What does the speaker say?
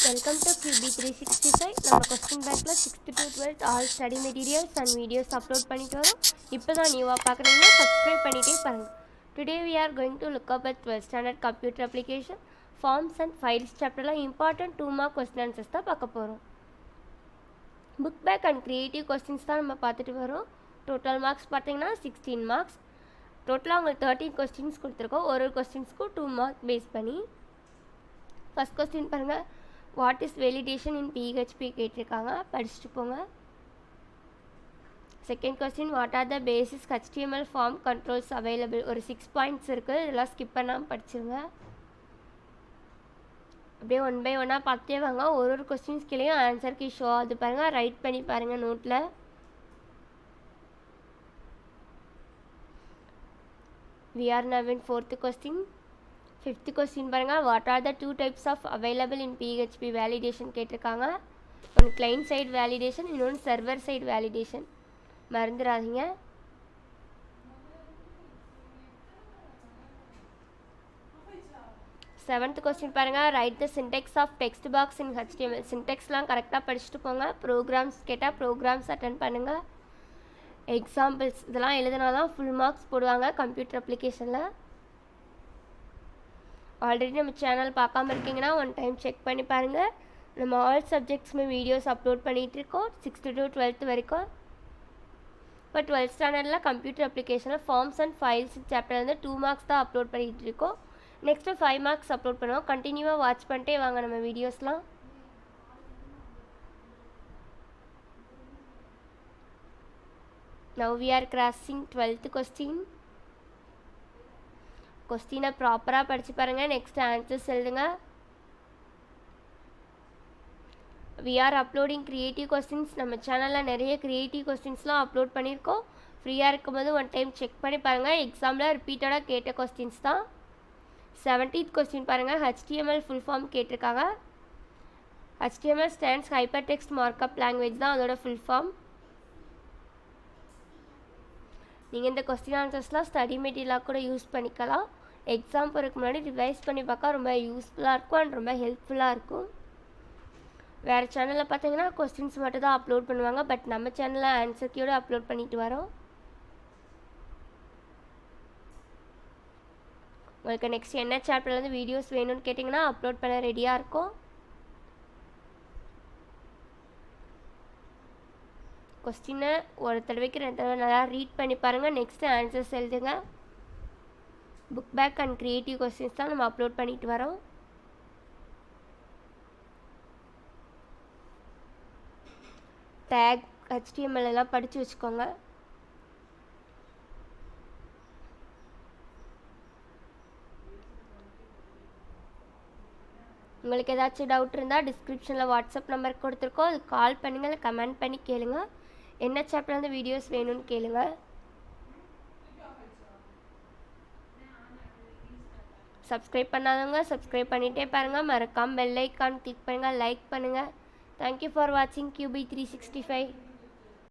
Welcome to QB365. நம்ம question பேங்க்ல 6th to 12th all study materials and videos upload பண்ணிட்டு வரோம். இப்போதான் நியூவாக பார்க்குறீங்கன்னா சப்ஸ்கிரைப் பண்ணிட்டே பாருங்க. Today we are going to look up at 12th standard computer application forms and files chapterல important 2 mark question answers தான் பார்க்க போகிறோம். Book back and creative questions தான் நம்ம பார்த்துட்டு வரோம். டோட்டல் மார்க்ஸ் பார்த்தீங்கன்னா 16 மார்க்ஸ். டோட்டலாக உங்களுக்கு 13 கொஸ்டின்ஸ் கொடுத்துருக்கோம். ஒரு கொஸ்டின்ஸ்க்கும் 2 மார்க் பேஸ் பண்ணி. ஃபஸ்ட் கொஸ்டின் பாருங்கள், what is validation in PHP கேட்டிருக்காங்க, படிச்சுட்டு போங்க. Second question, what are the basis HTML form controls available. ஒரு 6 பாயிண்ட்ஸ் இருக்குது, இதெல்லாம் ஸ்கிப் பண்ணாமல் படிச்சுருங்க. அப்படியே 1 by 1 பார்த்தே வாங்க. ஒரு கொஸ்டின்ஸ்கிலையும் ஆன்சர் கீ ஷோ அது பாருங்கள், ரைட் பண்ணி பாருங்கள் நோட்டில். we are now in fourth question. Fifth question பாருங்கள், what are the 2 types of available in PHP validation கேட்டிருக்காங்க. ஒன்று கிளைண்ட் சைடு வேலிடேஷன், இன்னொன்று சர்வர் சைடு வேலிடேஷன், மறந்துடாதீங்க. செவன்த் கொஸ்டின் பாருங்கள், write the syntax of text box in HTML. சின்டெக்ஸ்லாம் கரெக்டாக படிச்சுட்டு போங்க. ப்ரோக்ராம்ஸ் கேட்டால் ப்ரோக்ராம்ஸ் அட்டன் பண்ணுங்கள். எக்ஸாம்பிள்ஸ் இதெல்லாம் எழுதினா தான் ஃபுல் மார்க்ஸ் போடுவாங்க கம்ப்யூட்டர் அப்ளிகேஷனில். ஆல்ரெடி நம்ம சேனல் பார்க்காம இருக்கீங்கன்னா 1 டைம் செக் பண்ணி பாருங்கள். நம்ம ஆல் சப்ஜெக்ட்ஸுமே வீடியோஸ் அப்லோட் பண்ணிகிட்ருக்கோம் 6th to 12th வரைக்கும். இப்போ 12th ஸ்டாண்டர்டில் கம்ப்யூட்டர் அப்ளிகேஷனில் ஃபார்ம்ஸ் அண்ட் ஃபைல்ஸ் சாப்டர்லேருந்து 2 மார்க்ஸ் தான் அப்லோட் பண்ணிகிட்டு இருக்கோம். நெக்ஸ்ட்டு 5 மார்க்ஸ் அப்லோட் பண்ணுவோம். கண்டினியூவாக வாட்ச் பண்ணிட்டே வாங்க நம்ம வீடியோஸ்லாம். Now we are crossing 12th question. கொஸ்டினை ப்ராப்பராக படித்து பாருங்கள். நெக்ஸ்ட் ஆன்சர்ஸ் எழுதுங்க. we are uploading creative questions. நம்ம சேனலில் நிறைய க்ரியேட்டிவ் கொஸ்டின்ஸ்லாம் அப்லோட் பண்ணியிருக்கோம். ஃப்ரீயாக இருக்கும்போது 1 டைம் செக் பண்ணி பாருங்கள். எக்ஸாமில் ரிப்பீட்டடாக கேட்ட கொஸ்டின்ஸ் தான். 17th கொஸ்டின் பாருங்கள், HTML ஃபுல் ஃபார்ம் கேட்டிருக்காங்க. HTML stands hyper text markup language தான் அதோட ஃபுல் ஃபார்ம். நீங்கள் இந்த கொஸ்டின் ஆன்சர்ஸ்லாம் ஸ்டடி மெட்டீரியலாக கூட யூஸ் பண்ணிக்கலாம். எக்ஸாம் போகிறதுக்கு முன்னாடி ரிவைஸ் பண்ணி பார்க்க ரொம்ப யூஸ்ஃபுல்லாக இருக்கும் அண்ட் ரொம்ப ஹெல்ப்ஃபுல்லாக இருக்கும். வேறு சேனலில் பார்த்தீங்கன்னா கொஸ்டின்ஸ் மட்டும் தான் அப்லோட் பண்ணுவாங்க. பட் நம்ம சேனலில் ஆன்சர் கீயோட அப்லோட் பண்ணிட்டு வரோம். உங்களுக்கு நெக்ஸ்ட் என்ன சாப்டர்லேருந்து வீடியோஸ் வேணும்னு கேட்டிங்கன்னா அப்லோட் பண்ண ரெடியாக இருக்கும். கொஸ்டினை ஒரு தடவைக்கு 2 தடவை நல்லா ரீட் பண்ணி பாருங்கள். நெக்ஸ்ட்டு ஆன்சர்ஸ் எழுதுங்க. Book back and creative questions தான் நம்ம அப்லோட் பண்ணிட்டு வரோம். டேக் HTML எல்லாம் படித்து வச்சுக்கோங்க. உங்களுக்கு ஏதாச்சும் டவுட் இருந்தால் டிஸ்கிரிப்ஷனில் வாட்ஸ்அப் நம்பர் கொடுத்துருக்கோம், அது கால் பண்ணுங்கள், கமெண்ட் பண்ணி கேளுங்க. என்ன சாப்டர்லேருந்து வீடியோஸ் வேணும்னு கேளுங்க. சப்ஸ்கிரைப் பண்ணாதவங்க சப்ஸ்கிரைப் பண்ணிகிட்டே பாருங்கள். மறக்காமல் பெல் ஐக்கான் கிளிக் பண்ணுங்கள், லைக் பண்ணுங்கள். தேங்க்யூ ஃபார் வாட்சிங் QB365.